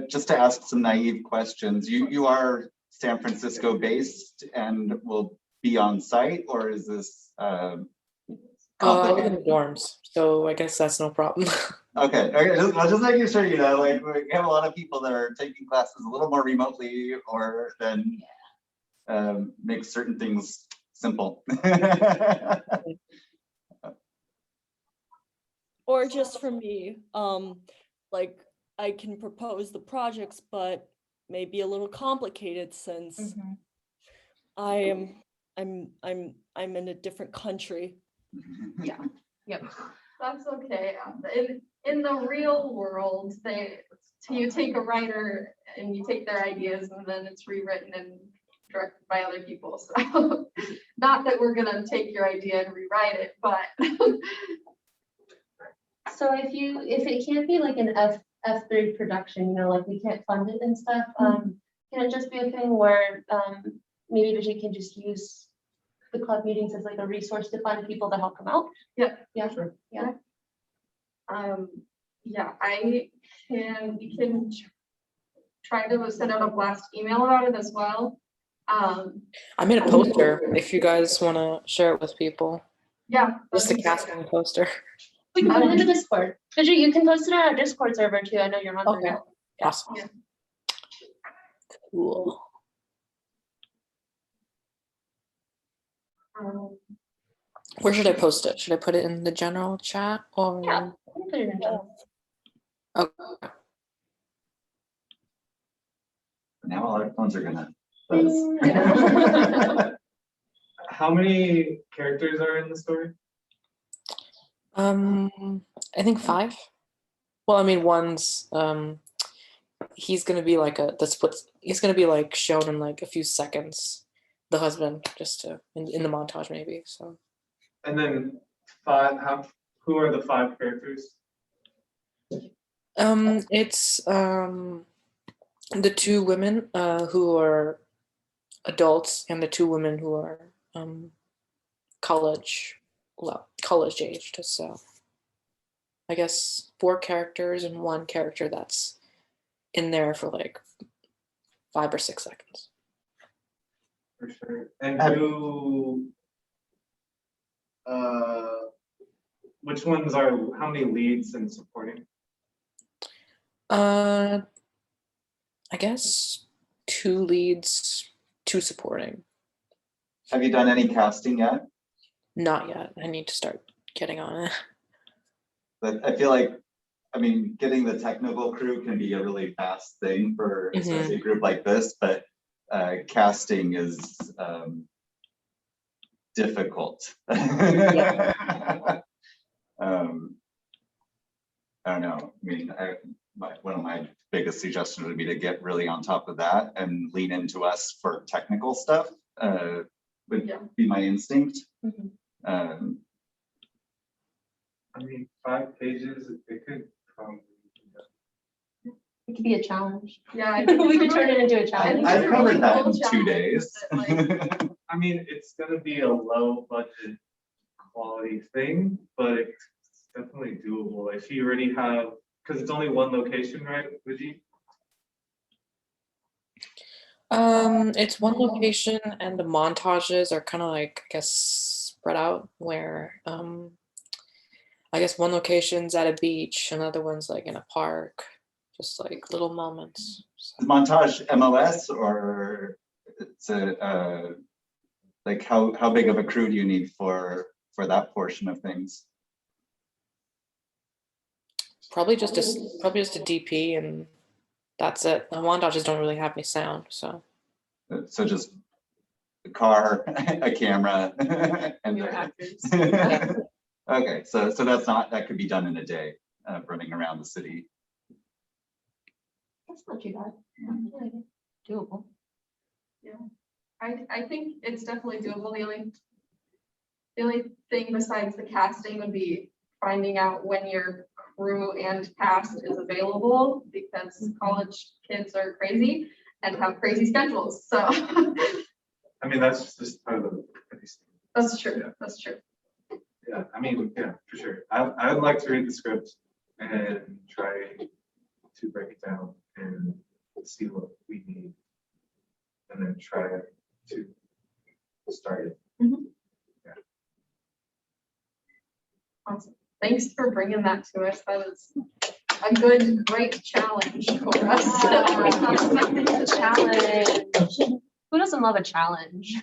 Just to ask some naive questions, you are San Francisco based and will be on site, or is this
I live in
complicated?
the dorms, so I guess that's no problem.
Okay, just making sure, you know, like we have a lot of people that are taking classes a little more remotely, or then make certain things simple.
Or just for me, like I can propose the projects, but maybe a little complicated since I'm in a different country.
Yeah. Yep.
That's okay. In the real world, you take a writer and you take their ideas and then it's rewritten and directed by other people. So not that we're gonna take your idea and rewrite it, but
So if it can't be like an F3 production, you know, like we can't fund it and stuff, can it just be a thing where maybe Vijay can just use the club meetings as like a resource to find people to help them out?
Yeah.
Yeah.
Sure.
Yeah.
yeah, we can try to send out a blast email about it as well.
I made a poster if you guys want to share it with people.
Yeah.
Just a
that'd be great.
casting poster.
We can put it in the Discord. Vijay, you can post it on our Discord server too. I know you're on there
Okay.
now.
Awesome.
Yeah.
Cool. Where should I post it? Should I put it in the general chat or?
Yeah. We can put it in chat.
Okay.
Now all our phones are gonna buzz.
How many characters are in the story?
I think 5. Well, I mean, one's he's gonna be like he's gonna be like shown in like a few seconds. The husband, just to in the montage maybe. So.
And then 5. Who are the 5 characters?
It's the 2 women who are adults and the 2 women who are college aged. So I guess 4 characters and 1 character that's in there for like 5 or 6 seconds.
For sure. And
Have-
which ones are, how many leads and supporting?
I guess 2 leads, 2 supporting.
Have you done any casting yet?
Not yet. I need to start getting on it.
But I feel like, I mean, getting the technical crew can be a really fast thing for especially a group like this, but casting is difficult. I don't know. I mean, one of my biggest suggestions would be to get really on top of that and lean into us for technical stuff. Would
Yeah.
be my instinct.
Mhm.
I mean, 5 pages, it could probably.
It could be a challenge.
Yeah. I
We could turn it into a
I
challenge.
think
I've
it's a
covered
really
that
cool
in 2
challenge
days.
that,
I mean, it's gonna be a low budget quality thing, but it's definitely doable. If you already have, because it's only one location, right, Vijay?
It's one location and the montages are kind of like, I guess, spread out where I guess one location's at a beach, another one's like in a park, just like little moments. So,
Montage MOS or it's a like how big of a crew do you need for that portion of things?
probably just a DP and that's it. The montages don't really have any sound, so
So just a car, a camera, and
Your actors.
Okay, so that could be done in a day, running around the city.
That's not too bad. Yeah, doable.
I think it's definitely doable. The only thing besides the casting would be finding out when your crew and cast is available, because college kids are crazy and have crazy schedules, so.
I mean, that's just part of the.
That's true, that's true.
Yeah, I mean, yeah, for sure. I would like to read the script and try to break it down and see what we need. And then try to start it.
Awesome. Thanks for bringing that to us. That is a great challenge for us.
It's a challenge. Who doesn't love a challenge?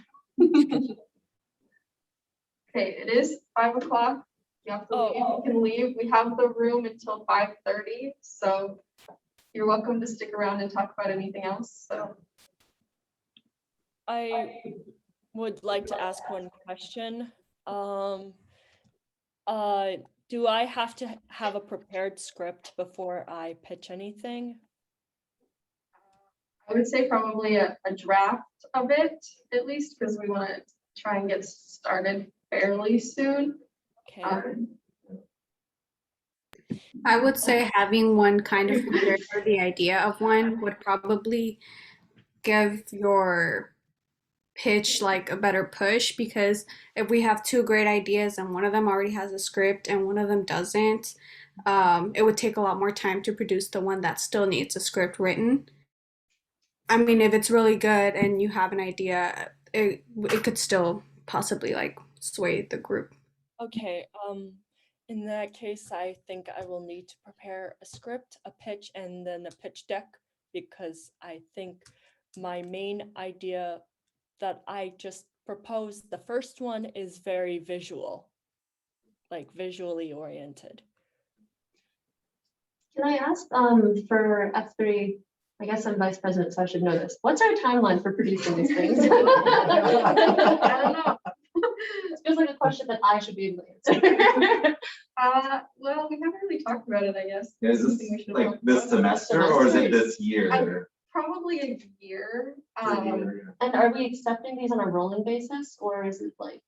Okay, it is 5 o'clock. You have to leave. You can leave. We have the room until 5:30, so you're welcome to stick around and talk about anything else, so.
I would like to ask one question. Do I have to have a prepared script before I pitch anything?
I would say probably a draft of it, at least, because we want to try and get started fairly soon.
Okay.
I would say having one kind of prepared for the idea of one would probably give your pitch like a better push, because if we have 2 great ideas and one of them already has a script and one of them doesn't, it would take a lot more time to produce the one that still needs a script written. I mean, if it's really good and you have an idea, it could still possibly like sway the group.
Okay, in that case, I think I will need to prepare a script, a pitch, and then a pitch deck, because I think my main idea that I just proposed, the first one, is very visual, like visually oriented.
Can I ask, for F3, I guess I'm vice president, so I should know this. What's our timeline for producing these things?
I don't know.
It feels like a question that I should be able to answer.
Well, we haven't really talked about it, I guess.
Is
Something we
this
should
like
talk
this
about.
semester or is it this year?
Probably a year.
And are we accepting these on a rolling basis, or is it like?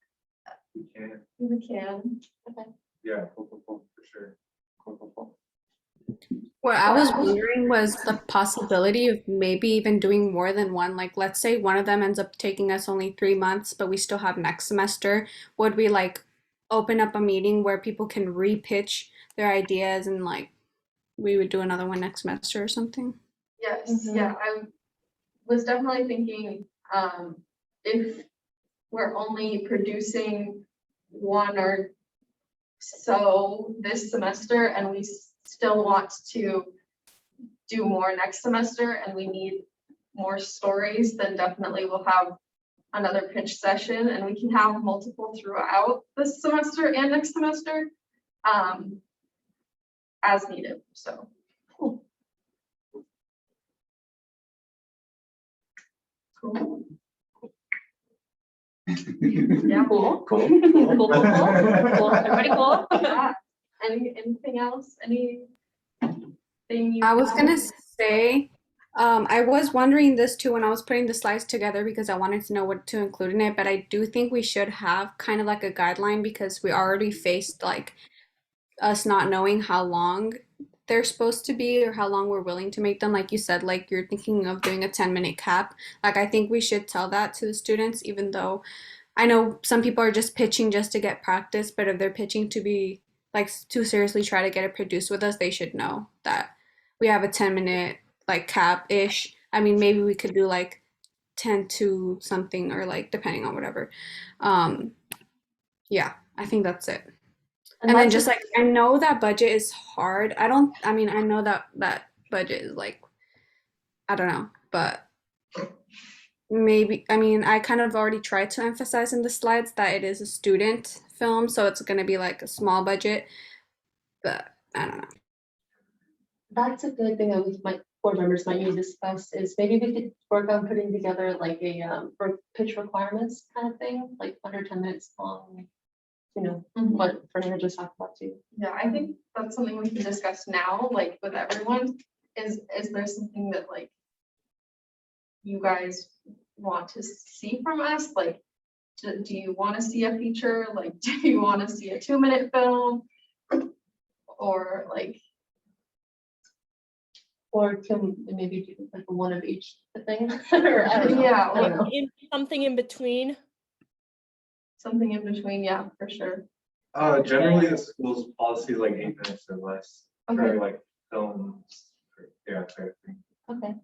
We can,
We can.
yeah, for sure. Cool.
What I was wondering was the possibility of maybe even doing more than one. Like, let's say one of them ends up taking us only 3 months, but we still have next semester. Would we like open up a meeting where people can re-pitch their ideas and like we would do another one next semester or something.
Yes, yeah, I was definitely thinking, if we're only producing one or so this semester and we still want to do more next semester and we need more stories, then definitely we'll have another pitch session and we can have multiple throughout this semester and next semester, as needed, so. Cool. Cool. Yeah.
Cool.
Cool.
Cool, cool, cool. Cool. Everybody cool?
Yeah. Anything else? Anything you?
I was
have?
gonna say, I was wondering this too when I was putting the slides together because I wanted to know what to include in it, but I do think we should have kind of like a guideline because we already faced like us not knowing how long they're supposed to be or how long we're willing to make them. Like you said, like you're thinking of doing a 10-minute cap. Like I think we should tell that to the students, even though I know some people are just pitching just to get practice, but if they're pitching to be like to seriously try to get it produced with us, they should know that we have a 10-minute like cap ish. I mean, maybe we could do like 10 to something or like depending on whatever. Yeah, I think that's it. And then
that's
just like I know that budget is hard. I mean I know that budget is like I don't know, but maybe I mean I kind of already tried to emphasize in the slides that it is a student film, so it's gonna be like a small budget, but I don't know.
That's a good thing that we might, board members might need to discuss is maybe we could work on putting together like a pitch requirements kind of thing, like under 10 minutes long. You know, what Fernanda just talked about too.
Yeah, I think that's something we can discuss now, like with everyone. Is there something that like you guys want to see from us? Like, do you want to see a feature? Like, do you want to see a 2-minute film? Or like,
Or can we maybe do like one of each thing? Or I don't know.
Yeah,
I don't know.
Something in between.
something in between? Yeah, for sure.
Generally the school's policy is like 8 minutes or less
Okay.
for like films, yeah, type thing.
Okay.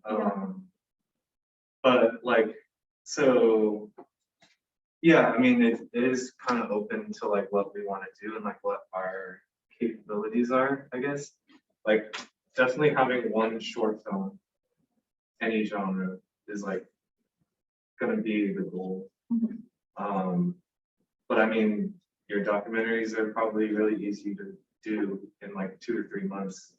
But like, so, yeah, I mean, it is kind of open to like what we want to do and like what our capabilities are, I guess. Like, definitely having one short film, any genre, is like gonna be the goal. But I mean, your documentaries are probably really easy to do in like 2 or 3 months.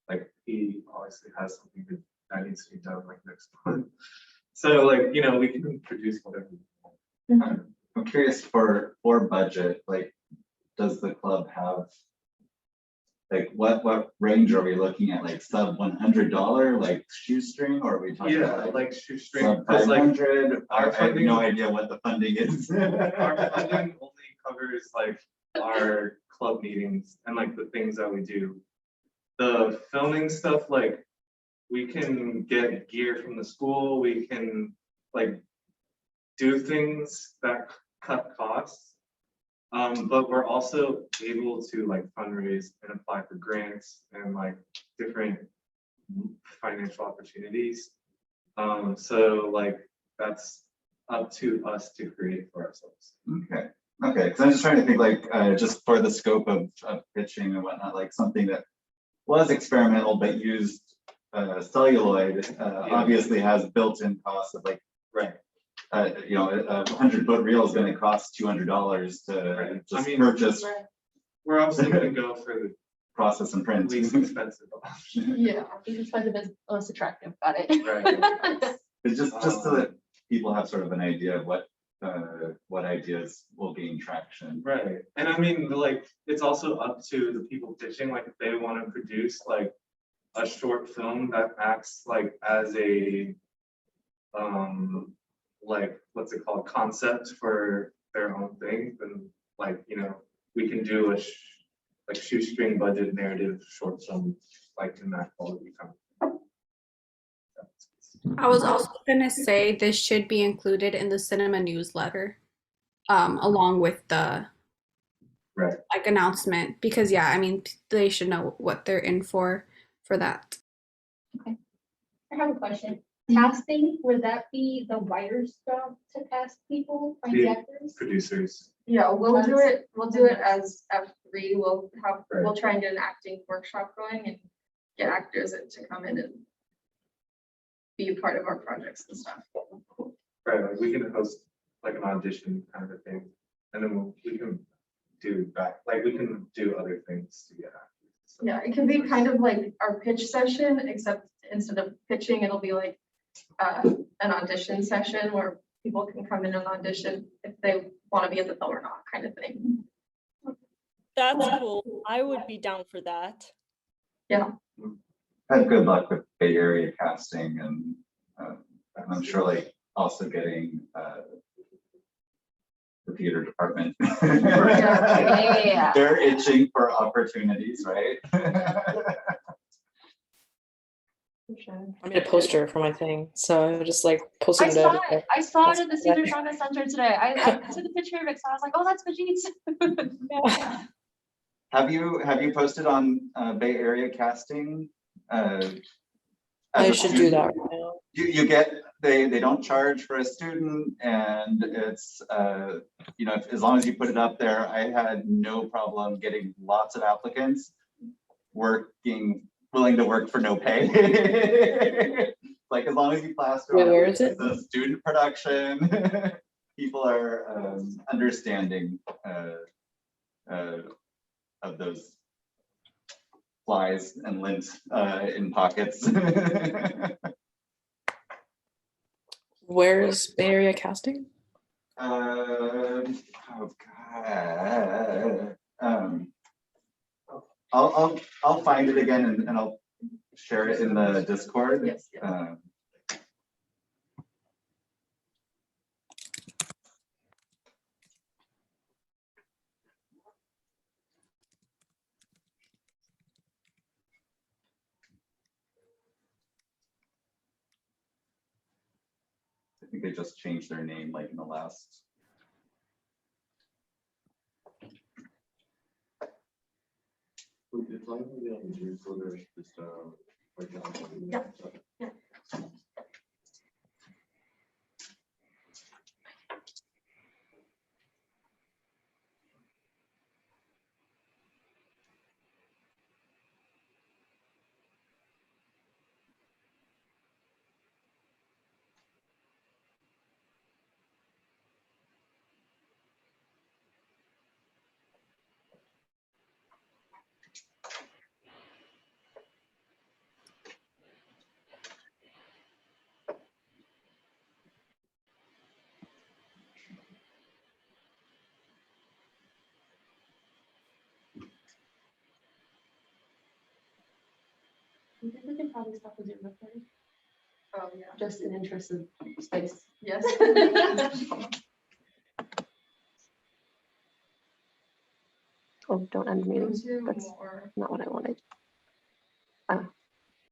Like he obviously has something that needs to be done like next month. So like, you know, we can produce whatever we want.
I'm curious for budget, like, does the club have, like, what range are we looking at? Like sub $100, like shoestring, or are we talking
Yeah,
about
like shoestring,
sub
because like
500? I have
funding-
no idea what the funding is.
our funding only covers like our club meetings and like the things that we do. The filming stuff, like we can get gear from the school, we can like do things that cut costs. But we're also able to like fundraise and apply for grants and like different financial opportunities. So like that's up to us to create for ourselves.
Okay, because I'm just trying to think like, just for the scope of pitching and whatnot, like something that was experimental but used celluloid, obviously has built-in costs of like,
Right.
you know, a 100-foot reel is going to cost $200 to
Right.
just
I mean,
purchase,
We're obviously gonna go for the
process, and print.
least expensive option.
Yeah.
These expensive is most attractive. Got it.
Right.
It's just so that people have sort of an idea of what ideas will gain traction.
Right, and I mean, like, it's also up to the people pitching, like, if they want to produce like a short film that acts like as a, like, what's it called, concept for their own thing, then like, you know, we can do a like shoestring budget narrative short film, like in that quality kind of.
I was also gonna say this should be included in the cinema newsletter, along with the
Right.
like announcement, because yeah, I mean, they should know what they're in for that.
I have a question. Casting, would that be the writer's job to cast people, like the
The-
actors?
Producers.
Yeah, we'll do it as F3.
Right.
We'll try and get an acting workshop going and get actors to come in and be a part of our projects and stuff.
Right, like we can host like an audition kind of a thing, and then we can do we can do other things to get actors.
Yeah, it can be kind of like our pitch session, except instead of pitching, it'll be like an audition session where people can come in and audition if they want to be in the film or not, kind of thing.
That's cool. I would be down for that.
Have good luck with Bay Area casting, and I'm sure like also getting the theater department.
Yeah.
They're itching for opportunities, right?
I made a poster for my thing, so I'm just like posting
I
it
saw
everywhere.
it. I saw it at the Cedar Drama Center today. I took a picture of it, so I was like, oh, that's Vajit's.
Yeah.
Have you posted on Bay Area casting? As
I
a
should do
student?
that right now.
You get, they don't charge for a student, and it's, you know, as long as you put it up there, I had no problem getting lots of applicants willing to work for no pay. Like, as long as you plaster
Wait,
on
where
it,
is it?
it's a student production. People are understanding of those flies and lint in pockets.
Where's Bay Area casting?
Oh God. I'll find it again and I'll share it in the Discord.
Yes, yeah.
I think they just changed their name like in the last.
I think we can probably stop the Zoom recording,
Oh, yeah.
just in interest of space.
Yes.
Oh, don't end the meeting.
Two
That's
more.
not what I wanted.